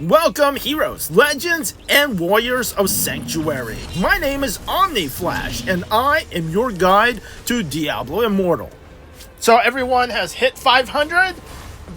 Welcome, heroes, legends, and warriors of Sanctuary. My name is Omni and I am your guide to Diablo Immortal. So everyone has hit 500,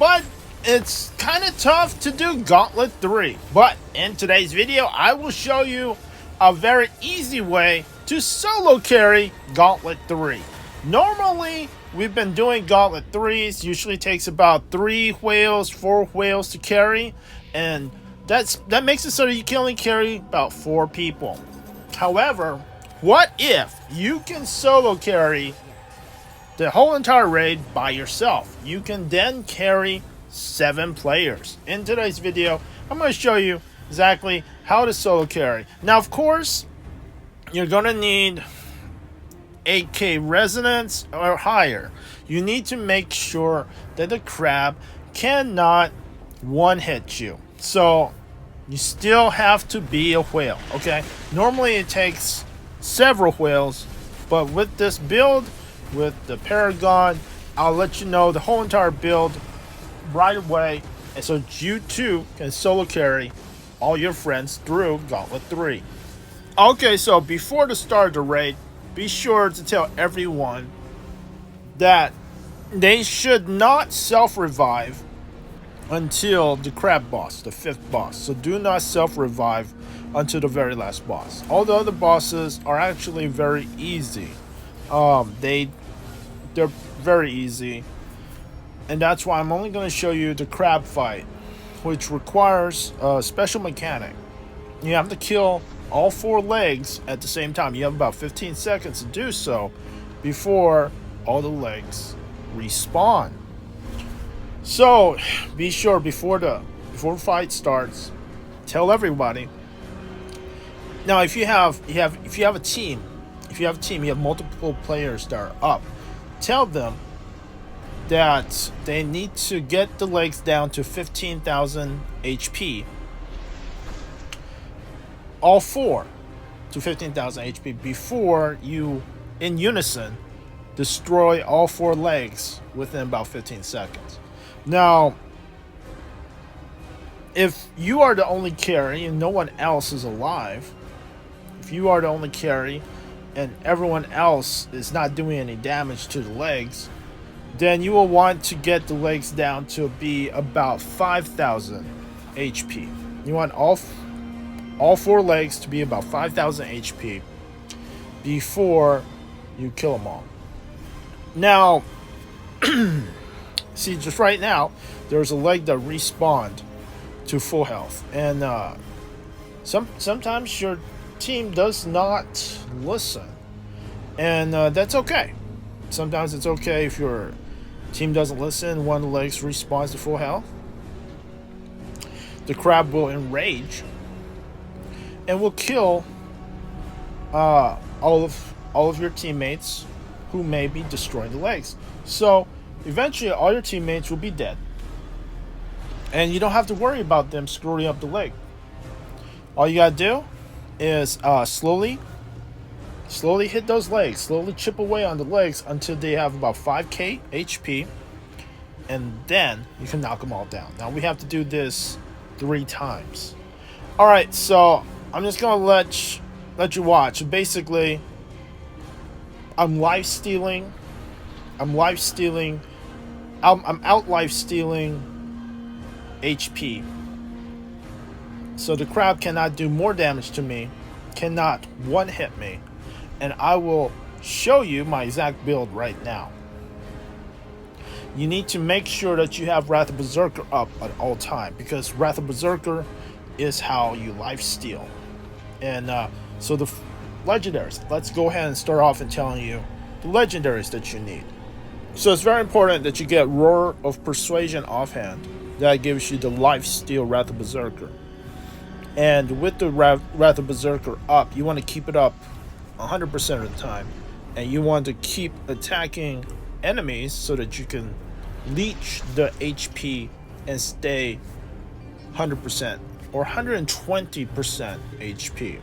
but it's kind of tough to do Gauntlet 3. But in today's video, I will show you a very easy way to solo carry Gauntlet 3. Normally, we've been doing Gauntlet 3s. Usually takes about 4 whales to carry. And that makes it so that you can only carry about 4 people. However, what if you can solo carry the whole entire raid by yourself? You can then carry 7 players. In today's video, I'm going to show you exactly how to solo carry. Now, of course, you're going to need 8k resonance or higher. You need to make sure that the crab cannot one-hit you. So you still have to be a whale, okay? Normally it takes several whales, but with this build, with the Paragon, I'll let you know the whole entire build right away, and so you too can solo carry all your friends through Gauntlet 3. Okay, so before the start of the raid, be sure to tell everyone that they should not self-revive until the crab boss, the 5th boss. So do not self-revive until the very last boss. All the other bosses are actually very easy. They're very easy, and that's why I'm only going to show you the crab fight, which requires a special mechanic. You have to kill all 4 legs at the same time. You have about 15 seconds to do so before all the legs respawn. So be sure before the fight starts, tell everybody. Now, if you have a team, you have multiple players that are up, tell them that they need to get the legs down to 15,000 HP. All 4 to 15,000 HP before you, in unison, destroy all 4 legs within about 15 seconds. Now, if you are the only carry and no one else is alive, if you are the only carry and everyone else is not doing any damage to the legs, then you will want to get the legs down to be about 5,000 HP. You want all 4 legs to be about 5,000 HP before you kill them all. Now, see, just right now, there's a leg that respawned to full health, and sometimes your team does not listen, and that's okay. Sometimes it's okay if your team doesn't listen. One of the legs respawns to full health. The crab will enrage and will kill all of your teammates who may be destroying the legs. So eventually all your teammates will be dead, and you don't have to worry about them screwing up the leg. All you gotta do is slowly hit those legs, slowly chip away on the legs until they have about 5k HP, and then you can knock them all down. Now we have to do this 3 times. Alright, so I'm just gonna let you watch. Basically, I'm out life stealing HP. So the crab cannot do more damage to me, cannot one-hit me, and I will show you my exact build right now. You need to make sure that you have Wrath of Berserker up at all time, because Wrath of Berserker is how you lifesteal. And so the legendaries, let's go ahead and start off and telling you the legendaries that you need. So it's very important that you get Roar of Persuasion offhand. That gives you the lifesteal Wrath of Berserker. And with the Wrath of Berserker up, you want to keep it up 100% of the time, and you want to keep attacking enemies so that you can leech the HP and stay 100% or 120% HP.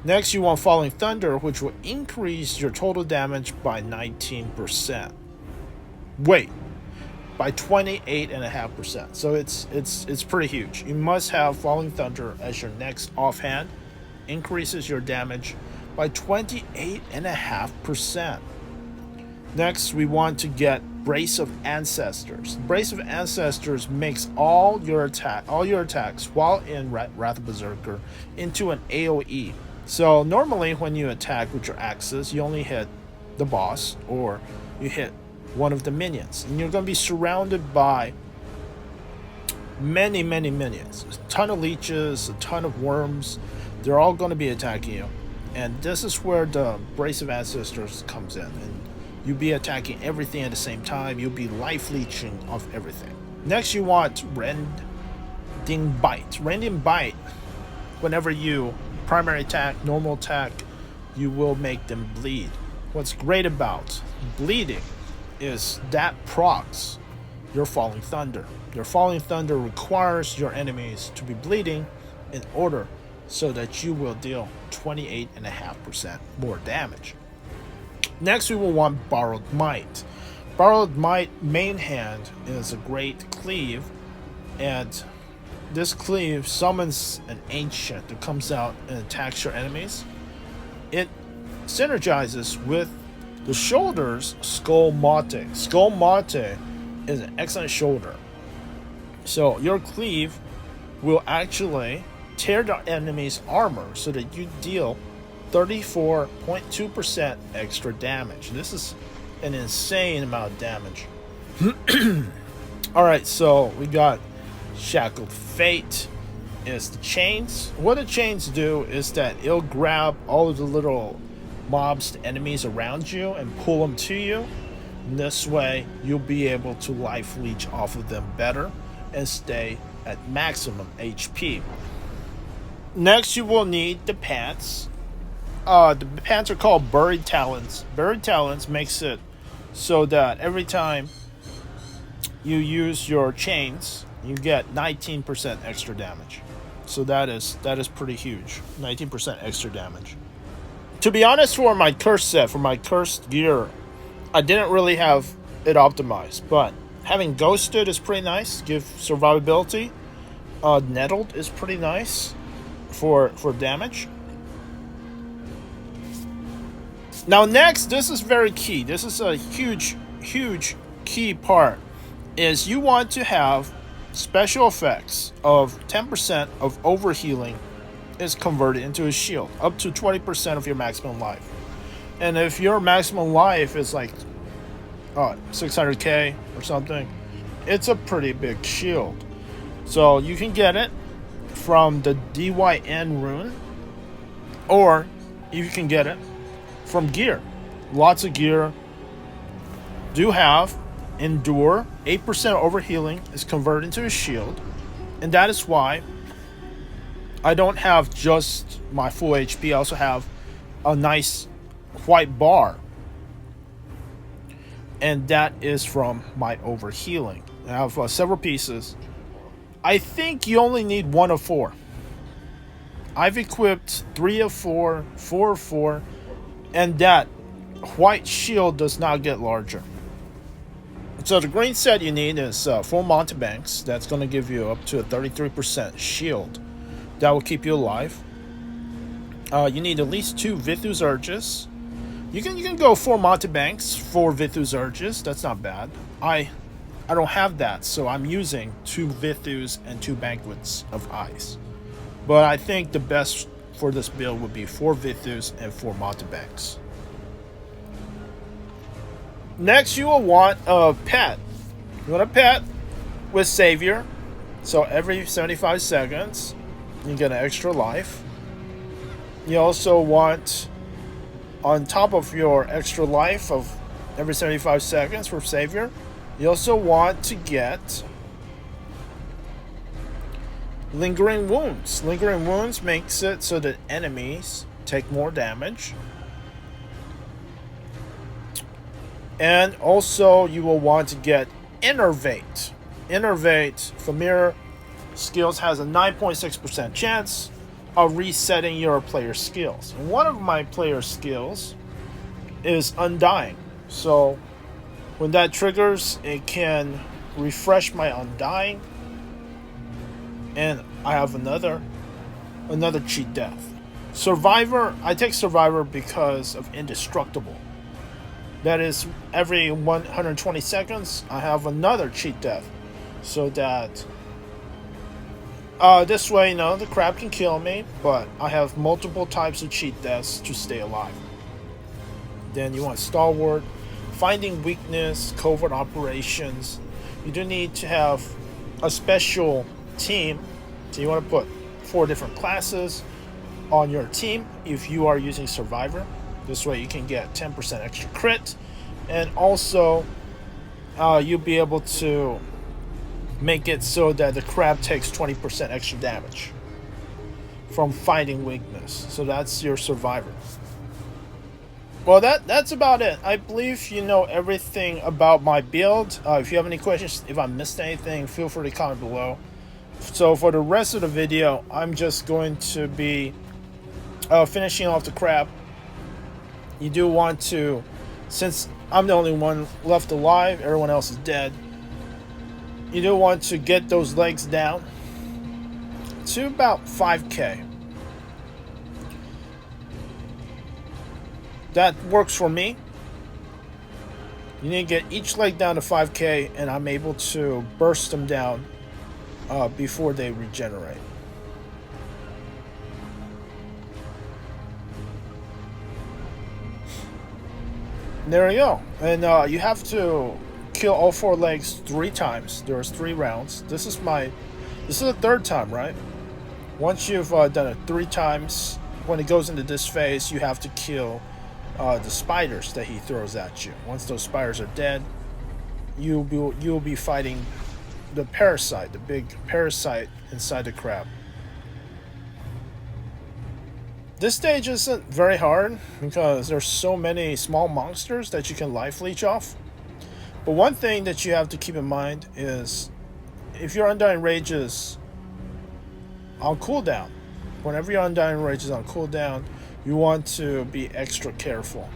Next, you want Falling Thunder, which will increase your total damage by 19%. Wait, by 28.5%. So it's pretty huge. You must have Falling Thunder as your next offhand. Increases your damage by 28.5%. Next, we want to get Brace of Ancestors. Brace of Ancestors makes all your attacks while in Wrath of Berserker into an AoE. So normally when you attack with your axes, you only hit the boss or you hit one of the minions, and you're going to be surrounded by many minions. A ton of leeches, a ton of worms. They're all going to be attacking you, and this is where the Brace of Ancestors comes in, and you'll be attacking everything at the same time. You'll be life leeching off everything. Next, you want Rending Bite. Rending Bite, whenever you primary attack, normal attack, you will make them bleed. What's great about bleeding is that procs your Falling Thunder. Your Falling Thunder requires your enemies to be bleeding in order so that you will deal 28.5% more damage. Next, we will want Borrowed Might. Borrowed Might main hand is a great cleave, and this cleave summons an ancient that comes out and attacks your enemies. It synergizes with the shoulder's Skull Mate. Skull Mate is an excellent shoulder. So your cleave will actually tear the enemy's armor so that you deal 34.2% extra damage. This is an insane amount of damage. Alright, so we got Shackled Fate is the chains. What the chains do is that it'll grab all of the little mobs, the enemies around you, and pull them to you. And this way, you'll be able to life leech off of them better and stay at maximum HP. Next, you will need the pants. The pants are called Buried Talons. Buried Talons makes it so that every time you use your chains, you get 19% extra damage. So that is pretty huge. 19% extra damage. To be honest, for my cursed set, for my cursed gear, I didn't really have it optimized, but having Ghosted is pretty nice, give survivability. Nettled is pretty nice for damage. Now next, this is very key. This is a huge key part, is you want to have special effects of 10% of overhealing is converted into a shield, up to 20% of your maximum life. And if your maximum life is like 600k or something, it's a pretty big shield. So you can get it from the DYN rune, or you can get it from gear. Lots of gear do have Endure. 8% overhealing is converted into a shield, and that is why I don't have just my full HP. I also have a nice white bar, and that is from my overhealing. I have several pieces. I think you only need 1 of 4. I've equipped 3 of 4, 4 of 4, and that white shield does not get larger. So the green set you need is 4 mountebanks. That's going to give you up to a 33% shield. That will keep you alive. You need at least 2 Vithus Urges. You can go 4 mountebanks, 4 Vithus Urges. That's not bad. I don't have that, so I'm using 2 Vithus and 2 Banquets of Ice. But I think the best for this build would be 4 Vithus and 4 mountebanks. Next, you will want a pet. You want a pet with Savior. So every 75 seconds, you get an extra life. You also want, on top of your extra life of every 75 seconds for Savior, you also want to get Lingering Wounds. Lingering Wounds makes it so that enemies take more damage. And also, you will want to get Innervate. Innervate, familiar skills, has a 9.6% chance of resetting your player skills. And one of my player skills is Undying. So when that triggers, it can refresh my undying, and I have another cheat death. Survivor, I take Survivor because of indestructible. That is, every 120 seconds I have another cheat death, so that this way, the crab can kill me, but I have multiple types of cheat deaths to stay alive. Then you want Stalwart, finding weakness, covert operations. You do need to have a special team, so you want to put 4 different classes on your team if you are using Survivor. This way you can get 10% extra crit, and also you'll be able to make it so that the crab takes 20% extra damage from fighting weakness. So that's your Survivor. Well, that's about it. I believe you know everything about my build. If you have any questions, if I missed anything, feel free to comment below. So for the rest of the video, I'm just going to be finishing off the crab. You do want to, since I'm the only one left alive, everyone else is dead, you do want to get those legs down to about 5k. That works for me. You need to get each leg down to 5k, and I'm able to burst them down before they regenerate. There we go. And you have to kill all 4 legs 3 times. There's 3 rounds. This is the 3rd time, right? Once you've done it 3 times, when it goes into this phase, you have to kill the spiders that he throws at you. Once those spiders are dead, you'll be fighting the parasite, the big parasite inside the crab. This stage isn't very hard because there's so many small monsters that you can life leech off. But one thing that you have to keep in mind is if your Undying Rage is on cooldown, whenever your Undying Rage is on cooldown, you want to be extra careful.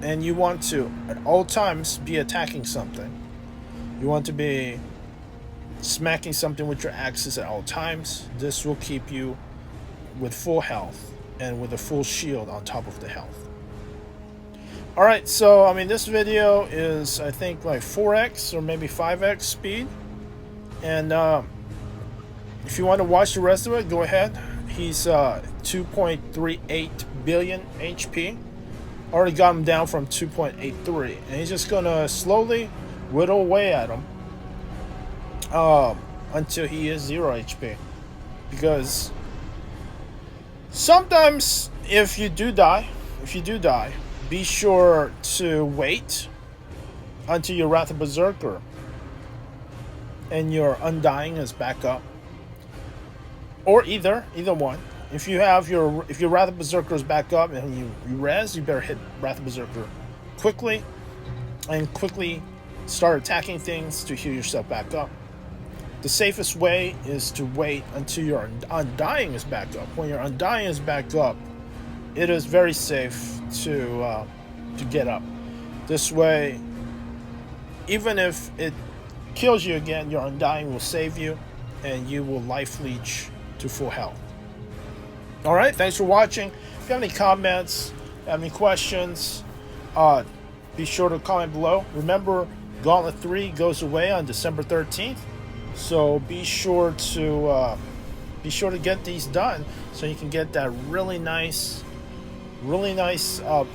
And you want to, at all times, be attacking something. You want to be smacking something with your axes at all times. This will keep you with full health and with a full shield on top of the health. Alright, so I mean this video is I think like 4x or maybe 5x speed, and if you want to watch the rest of it, go ahead. He's 2.38 billion HP. Already got him down from 2.83, and he's just gonna slowly whittle away at him until he is 0 HP. Because sometimes if you do die, be sure to wait until your Wrath of Berserker and your Undying is back up, or either one. If your Wrath of Berserker is back up and you res, you better hit Wrath of Berserker quickly and quickly start attacking things to heal yourself back up. The safest way is to wait until your Undying is back up. When your Undying is back up, it is very safe to get up. This way, even if it kills you again, your Undying will save you, and you will life leech to full health. Alright, thanks for watching. If you have any comments, have any questions, be sure to comment below. Remember, Gauntlet 3 goes away on December 13th, so be sure to get these done so you can get that really nice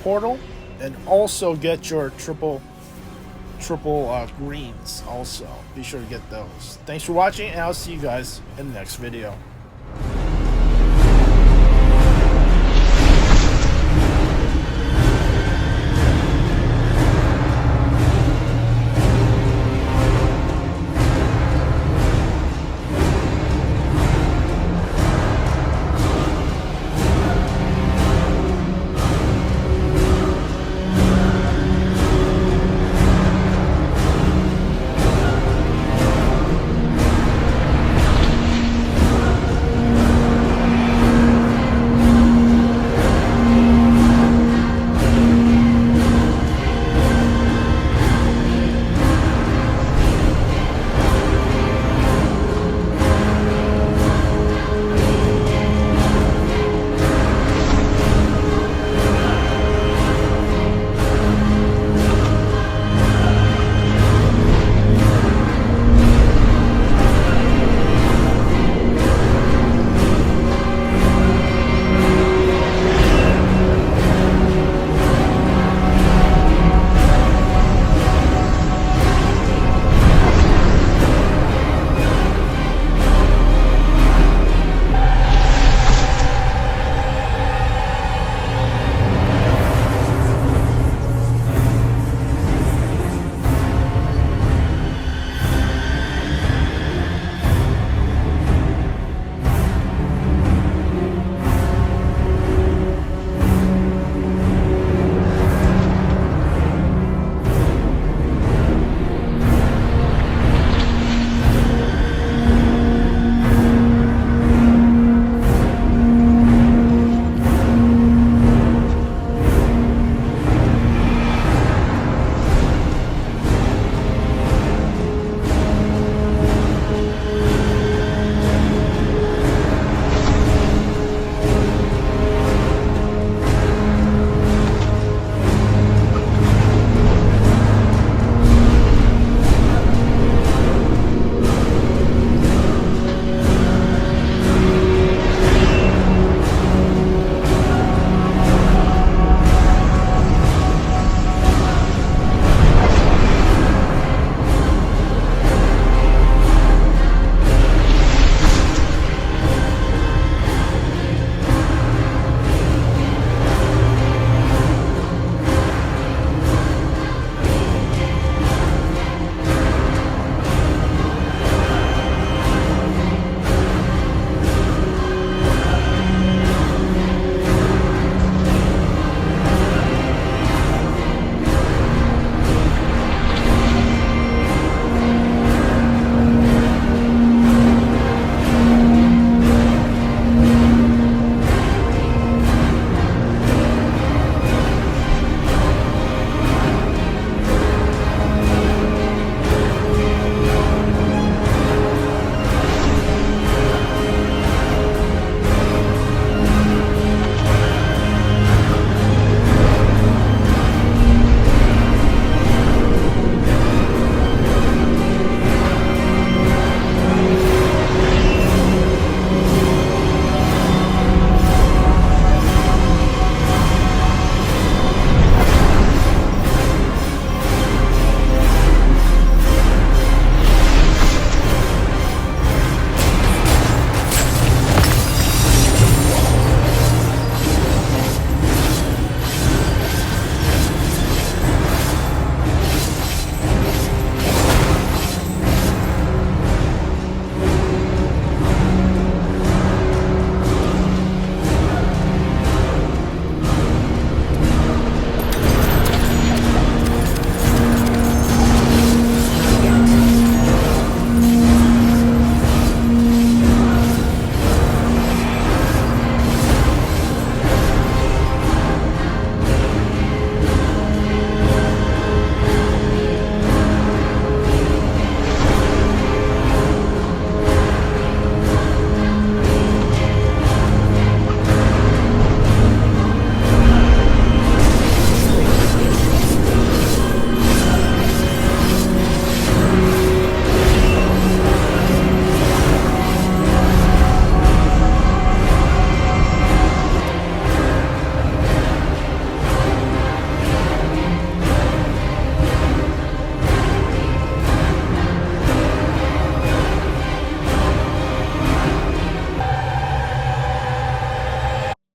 portal, and also get your triple greens. Also, be sure to get those. Thanks for watching, and I'll see you guys in the next video.